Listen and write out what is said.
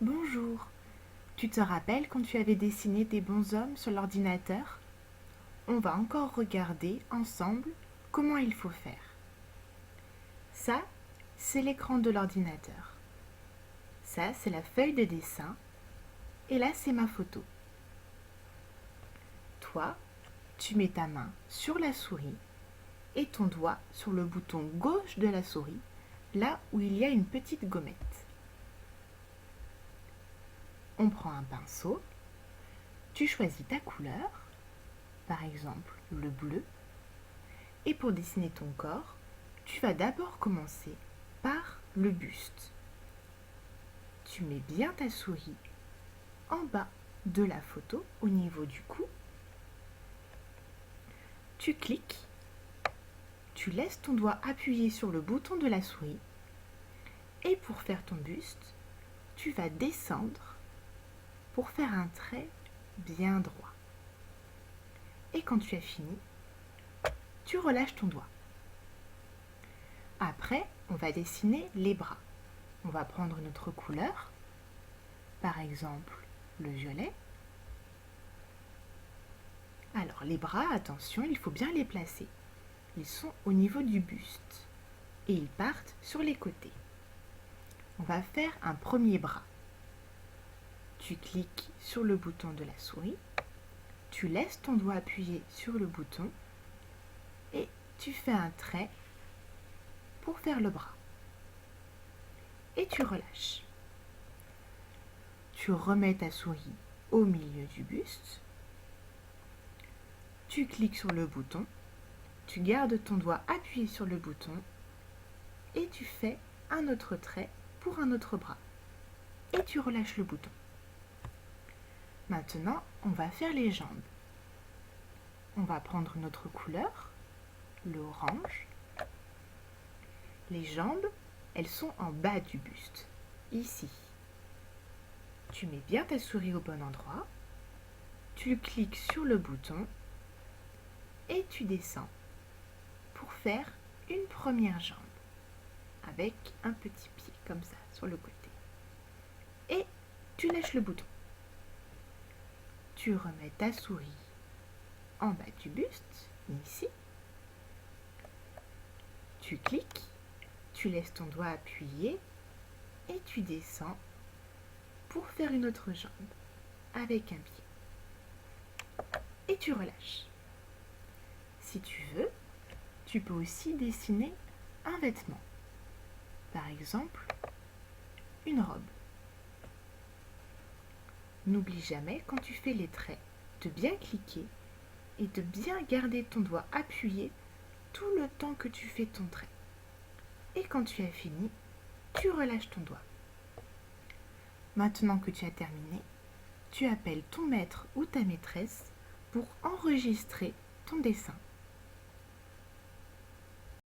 Bonjour, tu te rappelles quand tu avais dessiné des bonshommes sur l'ordinateur? On va encore regarder ensemble comment il faut faire. Ça, c'est l'écran de l'ordinateur. Ça, c'est la feuille de dessin. Et là, c'est ma photo. Toi, tu mets ta main sur la souris et ton doigt sur le bouton gauche de la souris, là où il y a une petite gommette. On prend un pinceau, tu choisis ta couleur, par exemple le bleu, et pour dessiner ton corps, tu vas d'abord commencer par le buste. Tu mets bien ta souris en bas de la photo au niveau du cou. Tu cliques, tu laisses ton doigt appuyé sur le bouton de la souris et pour faire ton buste, tu vas descendre pour faire un trait bien droit. Et quand tu as fini, tu relâches ton doigt. Après, on va dessiner les bras. On va prendre notre couleur, par exemple le violet. Alors les bras, attention, il faut bien les placer. Ils sont au niveau du buste et ils partent sur les côtés. On va faire un premier bras. Tu cliques sur le bouton de la souris, tu laisses ton doigt appuyé sur le bouton et tu fais un trait pour faire le bras. Et tu relâches. Tu remets ta souris au milieu du buste. Tu cliques sur le bouton, tu gardes ton doigt appuyé sur le bouton et tu fais un autre trait pour un autre bras. Et tu relâches le bouton. Maintenant, on va faire les jambes. On va prendre notre couleur, l'orange. Les jambes, elles sont en bas du buste, ici. Tu mets bien ta souris au bon endroit, tu cliques sur le bouton et tu descends pour faire une première jambe avec un petit pied comme ça sur le côté. Et tu lâches le bouton. Tu remets ta souris en bas du buste, ici. Tu cliques, tu laisses ton doigt appuyé et tu descends pour faire une autre jambe avec un pied. Et tu relâches. Si tu veux, tu peux aussi dessiner un vêtement. Par exemple, une robe. N'oublie jamais, quand tu fais les traits, de bien cliquer et de bien garder ton doigt appuyé tout le temps que tu fais ton trait. Et quand tu as fini, tu relâches ton doigt. Maintenant que tu as terminé, tu appelles ton maître ou ta maîtresse pour enregistrer ton dessin.